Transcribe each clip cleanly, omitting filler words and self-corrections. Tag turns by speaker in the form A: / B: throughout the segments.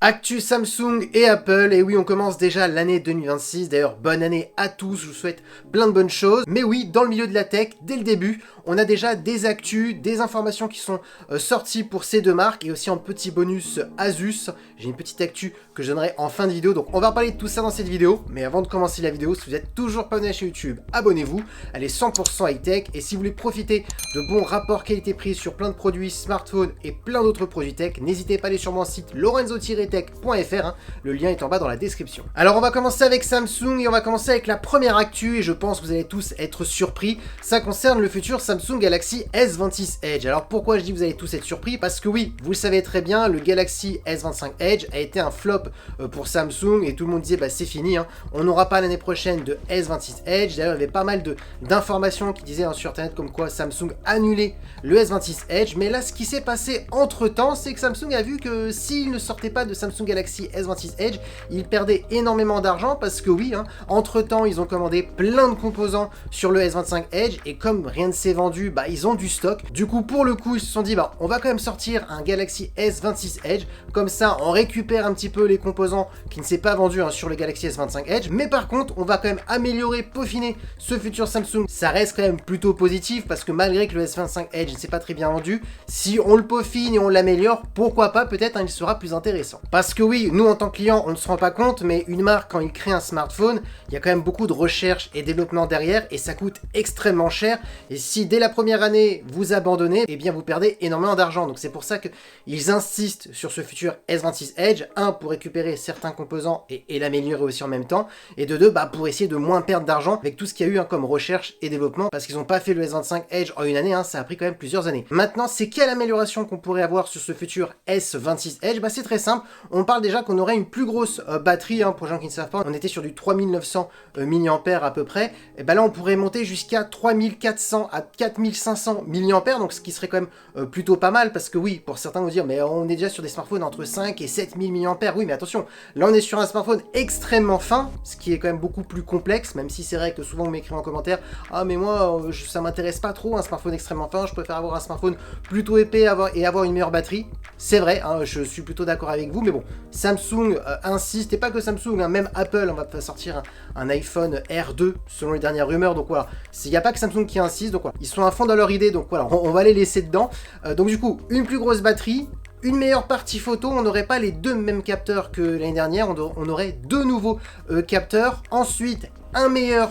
A: Actu Samsung et Apple, et oui on commence déjà l'année 2026, d'ailleurs bonne année à tous, je vous souhaite plein de bonnes choses. Mais oui, dans le milieu de la tech, dès le début, on a déjà des actus, des informations qui sont sorties pour ces deux marques, et aussi en petit bonus Asus, j'ai une petite actu que je donnerai en fin de vidéo, donc on va parler de tout ça dans cette vidéo. Mais avant de commencer la vidéo, si vous êtes toujours pas abonné à la chaîne YouTube, abonnez-vous, elle est 100% high-tech, et si vous voulez profiter de bons rapports qualité-prix sur plein de produits, smartphones et plein d'autres produits tech, n'hésitez pas à aller sur mon site lorenzo-tech.fr, le lien est en bas dans la description. Alors on va commencer avec Samsung et on va commencer avec la première actu et je pense que vous allez tous être surpris. Ça concerne le futur Samsung Galaxy S26 Edge. Alors pourquoi je dis que vous allez tous être surpris? Parce que oui, vous le savez très bien, le Galaxy S25 Edge a été un flop pour Samsung et tout le monde disait bah c'est fini, on n'aura pas l'année prochaine de S26 Edge. D'ailleurs il y avait pas mal d'informations qui disaient sur internet comme quoi Samsung annulait le S26 Edge. Mais là ce qui s'est passé entre temps, c'est que Samsung a vu que s'il ne sortait pas de Samsung Galaxy S26 Edge, ils perdaient énormément d'argent parce que oui, entre temps ils ont commandé plein de composants sur le S25 Edge et comme rien ne s'est vendu, bah ils ont du stock. Du coup pour le coup ils se sont dit bah on va quand même sortir un Galaxy S26 Edge, comme ça on récupère un petit peu les composants qui ne s'est pas vendu sur le Galaxy S25 Edge, mais par contre on va quand même améliorer, peaufiner ce futur Samsung. Ça reste quand même plutôt positif parce que malgré que le S25 Edge ne s'est pas très bien vendu, si on le peaufine et on l'améliore, pourquoi pas, peut-être il sera plus intéressant. Parce que oui, nous en tant que client, on ne se rend pas compte, mais une marque quand il crée un smartphone, il y a quand même beaucoup de recherche et développement derrière et ça coûte extrêmement cher. Et si dès la première année vous abandonnez, eh bien vous perdez énormément d'argent. Donc c'est pour ça qu'ils insistent sur ce futur S26 Edge, un pour récupérer certains composants et l'améliorer aussi en même temps, et de deux bah, pour essayer de moins perdre d'argent avec tout ce qu'il y a eu comme recherche et développement, parce qu'ils n'ont pas fait le S25 Edge en une année, ça a pris quand même plusieurs années. Maintenant, c'est quelle amélioration qu'on pourrait avoir sur ce futur S26 Edge? Bah c'est très simple, on parle déjà qu'on aurait une plus grosse batterie, pour les gens qui ne savent pas, on était sur du 3900 mAh à peu près, et bah là on pourrait monter jusqu'à 3400 à 4500 mAh, donc ce qui serait quand même plutôt pas mal, parce que oui, pour certains vont dire mais on est déjà sur des smartphones entre 5 et 7000 mAh, oui mais attention, là on est sur un smartphone extrêmement fin, ce qui est quand même beaucoup plus complexe, même si c'est vrai que souvent vous m'écrivez en commentaire ah mais moi ça m'intéresse pas trop un smartphone extrêmement fin, je préfère avoir un smartphone plutôt épais et avoir une meilleure batterie. C'est vrai, je suis plutôt d'accord avec vous, mais bon, Samsung insiste, et pas que Samsung, même Apple, on va sortir un iPhone R2 selon les dernières rumeurs, donc voilà, il n'y a pas que Samsung qui insiste, donc voilà, ils sont à fond dans leur idée, donc voilà, on va les laisser dedans. Donc du coup, une plus grosse batterie, une meilleure partie photo, on n'aurait pas les deux mêmes capteurs que l'année dernière, on aurait deux nouveaux capteurs, ensuite un meilleur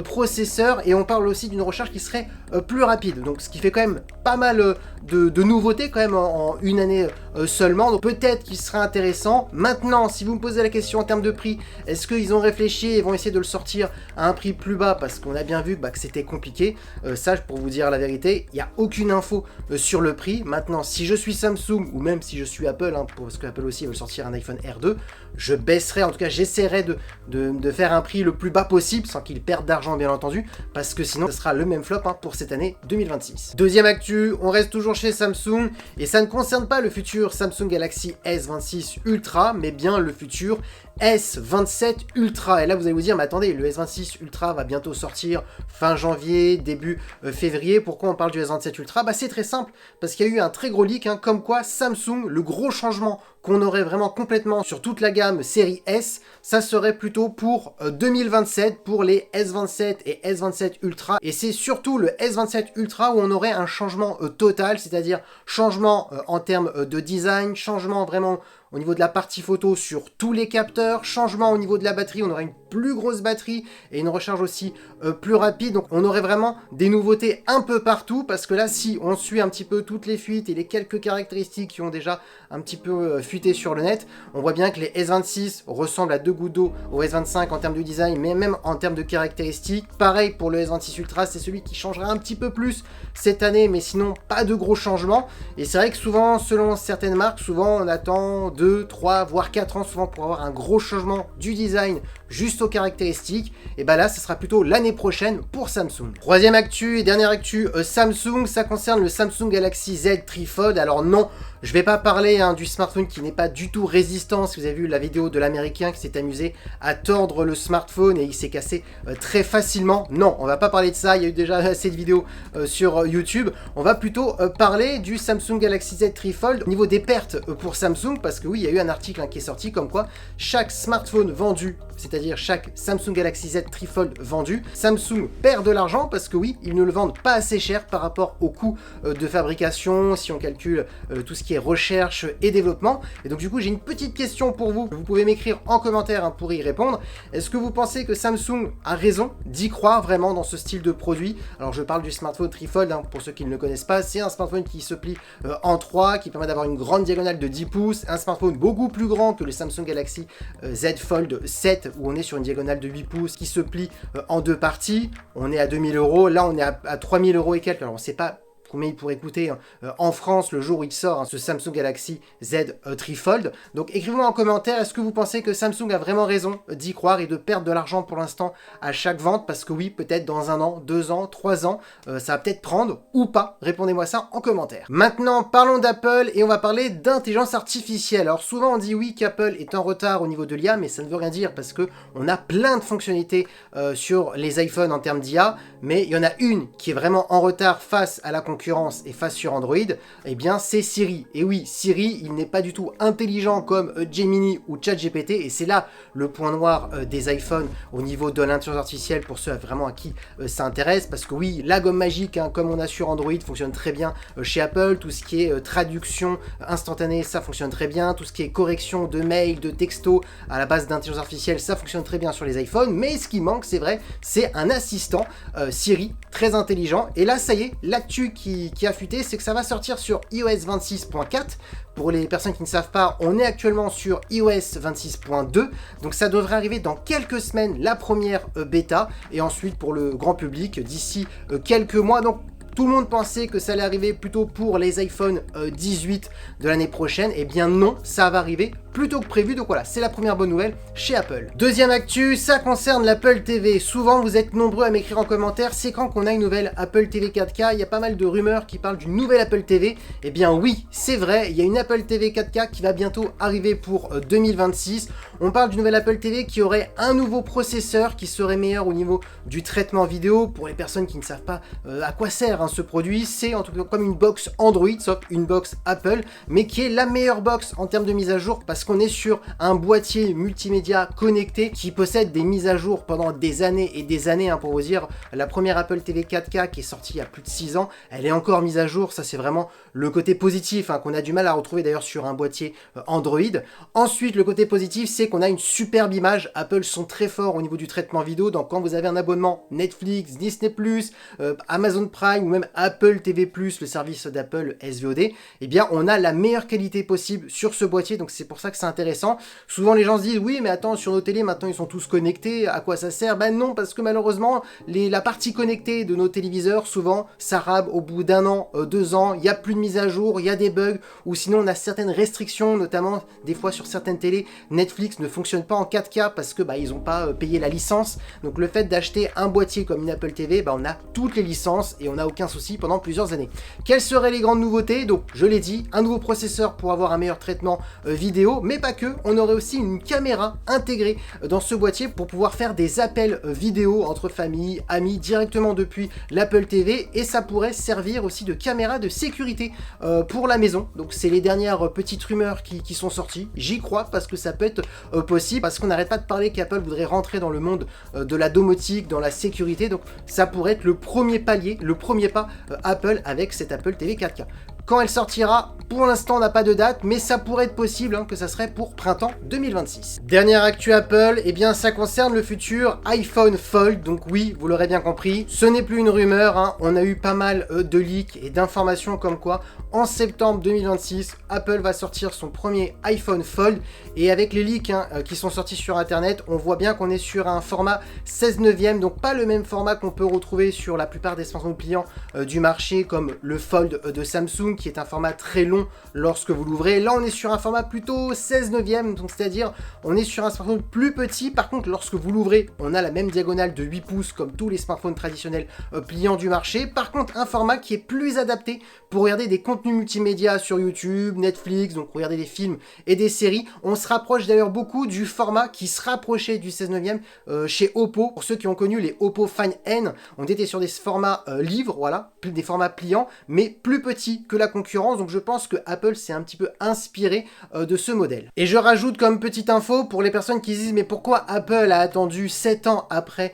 A: processeur, et on parle aussi d'une recharge qui serait plus rapide, donc ce qui fait quand même pas mal de nouveautés quand même en une année seulement, donc peut-être qu'il serait intéressant. Maintenant si vous me posez la question en termes de prix, est-ce qu'ils ont réfléchi et vont essayer de le sortir à un prix plus bas, parce qu'on a bien vu que c'était compliqué, ça pour vous dire la vérité, il n'y a aucune info sur le prix. Maintenant si je suis Samsung ou même si je suis Apple, parce que Apple aussi veut sortir un iPhone R2, je baisserai, en tout cas j'essaierai de faire un prix le plus bas possible sans qu'ils perdent d'argent bien entendu, parce que sinon ce sera le même flop pour cette année 2026. Deuxième actu, on reste toujours chez Samsung et ça ne concerne pas le futur Samsung Galaxy S26 Ultra, mais bien le futur S27 Ultra. Et là vous allez vous dire mais attendez, le S26 Ultra va bientôt sortir fin janvier, début février, pourquoi on parle du S27 Ultra? Bah c'est très simple, parce qu'il y a eu un très gros leak, comme quoi Samsung, le gros changement qu'on aurait vraiment complètement sur toute la gamme série S, ça serait plutôt pour 2027 pour les S27 et S27 Ultra, et c'est surtout le S27 Ultra où on aurait un changement total, c'est-à-dire changement en termes de design, changement vraiment au niveau de la partie photo sur tous les capteurs, changement au niveau de la batterie, on aurait une plus grosse batterie et une recharge aussi plus rapide, donc on aurait vraiment des nouveautés un peu partout, parce que là si on suit un petit peu toutes les fuites et les quelques caractéristiques qui ont déjà un petit peu fuité sur le net, on voit bien que les S26 ressemblent à deux gouttes d'eau au S25 en termes de design, mais même en termes de caractéristiques. Pareil pour le S26 Ultra, c'est celui qui changera un petit peu plus cette année, mais sinon pas de gros changements. Et c'est vrai que souvent, selon certaines marques, souvent on attend 2, 3, voire 4 ans souvent pour avoir un gros changement du design juste aux caractéristiques. Et bah là, ce sera plutôt l'année prochaine pour Samsung. Troisième actu et dernière actu Samsung, ça concerne le Samsung Galaxy Z Tri Fold. Alors non, Je vais pas parler du smartphone qui n'est pas du tout résistant. Si vous avez vu la vidéo de l'américain qui s'est amusé à tordre le smartphone et il s'est cassé très facilement. Non, on va pas parler de ça, il y a eu déjà assez de vidéos sur YouTube. On va plutôt parler du Samsung Galaxy Z Trifold au niveau des pertes pour Samsung, parce que oui, il y a eu un article qui est sorti comme quoi chaque smartphone vendu, c'est-à-dire chaque Samsung Galaxy Z Trifold vendu, Samsung perd de l'argent parce que oui, ils ne le vendent pas assez cher par rapport au coût de fabrication, si on calcule tout ce qui est recherche et développement. Et donc du coup, j'ai une petite question pour vous. Vous pouvez m'écrire en commentaire pour y répondre. Est-ce que vous pensez que Samsung a raison d'y croire vraiment dans ce style de produit? Alors je parle du smartphone Trifold, pour ceux qui ne le connaissent pas. C'est un smartphone qui se plie en 3, qui permet d'avoir une grande diagonale de 10 pouces, un smartphone beaucoup plus grand que le Samsung Galaxy Z Fold 7, où on est sur une diagonale de 8 pouces, qui se plie en 2 parties. On est à 2000 €, là on est à 3000 € et quelques. Alors on ne sait pas combien il pourrait coûter en France le jour où il sort, ce Samsung Galaxy Z Trifold. Donc écrivez-moi en commentaire, est-ce que vous pensez que Samsung a vraiment raison d'y croire et de perdre de l'argent pour l'instant à chaque vente? Parce que oui, peut-être dans 1 an, 2 ans, 3 ans, ça va peut-être prendre ou pas. Répondez-moi ça en commentaire. Maintenant, parlons d'Apple et on va parler d'intelligence artificielle. Alors souvent on dit oui qu'Apple est en retard au niveau de l'IA, mais ça ne veut rien dire parce que on a plein de fonctionnalités sur les iPhones en termes d'IA, mais il y en a une qui est vraiment en retard face à la concurrence et face sur Android, eh bien c'est Siri. Et oui, Siri, il n'est pas du tout intelligent comme Gemini ou ChatGPT, et c'est là le point noir des iPhones au niveau de l'intelligence artificielle pour ceux vraiment à qui ça intéresse, parce que oui, la gomme magique, comme on a sur Android, fonctionne très bien chez Apple. Tout ce qui est traduction instantanée, ça fonctionne très bien. Tout ce qui est correction de mails, de textos à la base d'intelligence artificielle, ça fonctionne très bien sur les iPhones, mais ce qui manque, c'est vrai, c'est un assistant Siri, très intelligent. Et là, ça y est, l'actu qui a fuité, c'est que ça va sortir sur iOS 26.4. Pour les personnes qui ne savent pas, on est actuellement sur iOS 26.2, donc ça devrait arriver dans quelques semaines, la première bêta, et ensuite pour le grand public d'ici quelques mois. Donc tout le monde pensait que ça allait arriver plutôt pour les iPhone 18 de l'année prochaine. Eh bien non, ça va arriver plus tôt que prévu. Donc voilà, c'est la première bonne nouvelle chez Apple. Deuxième actu, ça concerne l'Apple TV. Souvent, vous êtes nombreux à m'écrire en commentaire, c'est quand qu'on a une nouvelle Apple TV 4K. Il y a pas mal de rumeurs qui parlent d'une nouvelle Apple TV. Eh bien oui, c'est vrai, il y a une Apple TV 4K qui va bientôt arriver pour 2026. On parle d'une nouvelle Apple TV qui aurait un nouveau processeur qui serait meilleur au niveau du traitement vidéo. Pour les personnes qui ne savent pas à quoi sert ce produit, c'est en tout cas comme une box Android, sauf une box Apple, mais qui est la meilleure box en termes de mise à jour, parce qu'on est sur un boîtier multimédia connecté qui possède des mises à jour pendant des années et des années. Pour vous dire, la première Apple TV 4K qui est sortie il y a plus de 6 ans, elle est encore mise à jour. Ça, c'est vraiment le côté positif qu'on a du mal à retrouver d'ailleurs sur un boîtier Android. Ensuite, le côté positif, c'est qu'on a une superbe image. Apple sont très forts au niveau du traitement vidéo, donc quand vous avez un abonnement Netflix, Disney+, Amazon Prime ou même Apple TV+, le service d'Apple SVOD, eh bien on a la meilleure qualité possible sur ce boîtier, donc c'est pour ça que c'est intéressant. Souvent les gens se disent oui mais attends, sur nos télés maintenant ils sont tous connectés, à quoi ça sert? Ben non, parce que malheureusement la partie connectée de nos téléviseurs, souvent ça rame au bout d'1 an, 2 ans, il n'y a plus de mise à jour, il y a des bugs, ou sinon on a certaines restrictions, notamment des fois sur certaines télés, Netflix ne fonctionne pas en 4K parce que ils n'ont pas payé la licence. Donc le fait d'acheter un boîtier comme une Apple TV, on a toutes les licences et on n'a aucun souci pendant plusieurs années. Quelles seraient les grandes nouveautés? Donc je l'ai dit, un nouveau processeur pour avoir un meilleur traitement vidéo, mais pas que, on aurait aussi une caméra intégrée dans ce boîtier pour pouvoir faire des appels vidéo entre famille, amis directement depuis l'Apple TV, et ça pourrait servir aussi de caméra de sécurité pour la maison. Donc c'est les dernières petites rumeurs qui sont sorties. J'y crois parce que ça peut être possible, parce qu'on n'arrête pas de parler qu'Apple voudrait rentrer dans le monde de la domotique, dans la sécurité, donc ça pourrait être le premier palier, le premier pas Apple avec cette Apple TV 4K. Quand elle sortira, pour l'instant on n'a pas de date, mais ça pourrait être possible que ça serait pour printemps 2026. Dernière actu Apple, eh bien ça concerne le futur iPhone Fold. Donc oui, vous l'aurez bien compris, ce n'est plus une rumeur, on a eu pas mal de leaks et d'informations comme quoi en septembre 2026, Apple va sortir son premier iPhone Fold, et avec les leaks qui sont sortis sur internet, on voit bien qu'on est sur un format 16 neuvième, donc pas le même format qu'on peut retrouver sur la plupart des smartphones pliants du marché comme le Fold de Samsung qui est un format très long lorsque vous l'ouvrez. Là, on est sur un format plutôt 16/9, donc c'est-à-dire on est sur un smartphone plus petit. Par contre, lorsque vous l'ouvrez, on a la même diagonale de 8 pouces comme tous les smartphones traditionnels pliants du marché. Par contre, un format qui est plus adapté pour regarder des contenus multimédia sur YouTube, Netflix, donc regarder des films et des séries. On se rapproche d'ailleurs beaucoup du format qui se rapprochait du 16/9 chez Oppo. Pour ceux qui ont connu les Oppo Find N, on était sur des formats livres, voilà, des formats pliants, mais plus petits que la concurrence. Donc je pense que Apple s'est un petit peu inspiré de ce modèle. Et je rajoute comme petite info pour les personnes qui se disent mais pourquoi Apple a attendu 7 ans après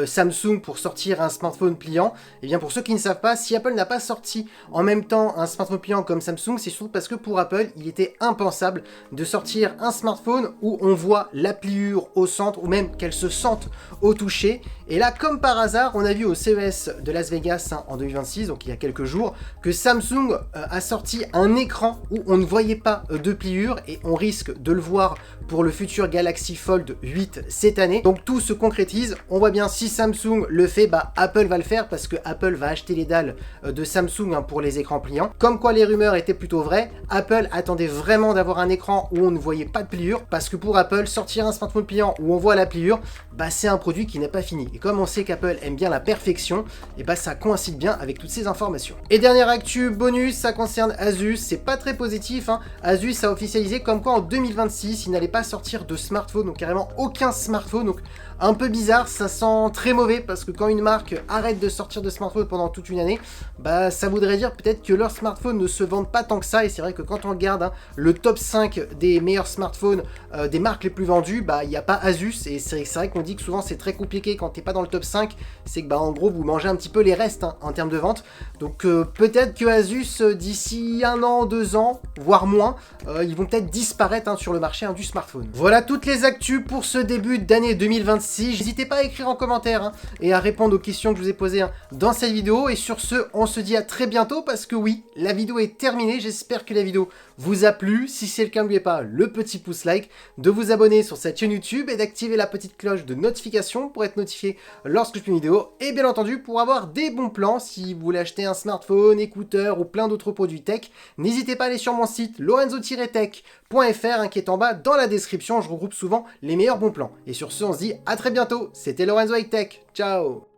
A: Samsung pour sortir un smartphone pliant? Et bien pour ceux qui ne savent pas, si Apple n'a pas sorti en même temps un smartphone pliant comme Samsung, c'est surtout parce que pour Apple, il était impensable de sortir un smartphone où on voit la pliure au centre ou même qu'elle se sente au toucher. Et là, comme par hasard, on a vu au CES de Las Vegas en 2026, donc il y a quelques jours, que Samsung a sorti un écran où on ne voyait pas de pliure et on risque de le voir pour le futur Galaxy Fold 8 cette année. Donc tout se concrétise. On voit bien si Samsung le fait, bah Apple va le faire parce que Apple va acheter les dalles de Samsung pour les écrans pliants. Comme quoi les rumeurs étaient plutôt vraies, Apple attendait vraiment d'avoir un écran où on ne voyait pas de pliure parce que pour Apple, sortir un smartphone pliant où on voit la pliure, bah c'est un produit qui n'est pas fini. Et comme on sait qu'Apple aime bien la perfection, et bah ça coïncide bien avec toutes ces informations. Et dernière actu bonus, ça concerne Asus. C'est pas très positif, hein. Asus a officialisé comme quoi en 2026, il n'allait pas sortir de smartphone, donc carrément aucun smartphone. Donc un peu bizarre, ça sent très mauvais parce que quand une marque arrête de sortir de smartphone pendant toute une année, bah ça voudrait dire peut-être que leurs smartphones ne se vendent pas tant que ça. Et c'est vrai que quand on regarde le top 5 des meilleurs smartphones des marques les plus vendues, bah il n'y a pas Asus. Et c'est vrai qu'on dit que souvent c'est très compliqué quand t'es pas dans le top 5, c'est que bah en gros vous mangez un petit peu les restes en termes de vente. Donc peut-être que Asus d'ici 1 an, 2 ans, voire moins, ils vont peut-être disparaître sur le marché du smartphone. Voilà toutes les actus pour ce début d'année 2026. N'hésitez pas à écrire en commentaire et à répondre aux questions que je vous ai posées dans cette vidéo. Et sur ce, on se dit à très bientôt parce que oui, la vidéo est terminée. J'espère que la vidéo vous a plu. Si c'est le cas, n'oubliez pas le petit pouce like, de vous abonner sur cette chaîne YouTube et d'activer la petite cloche de notification pour être notifié lorsque je fais une vidéo. Et bien entendu, pour avoir des bons plans, si vous voulez acheter un smartphone, écouteurs ou plein d'autres produits tech, n'hésitez pas à aller sur mon site lorenzo-tech.fr qui est en bas dans la description. Je regroupe souvent les meilleurs bons plans. Et sur ce, on se dit à très bientôt. C'était Lorenzo High Tech. Ciao!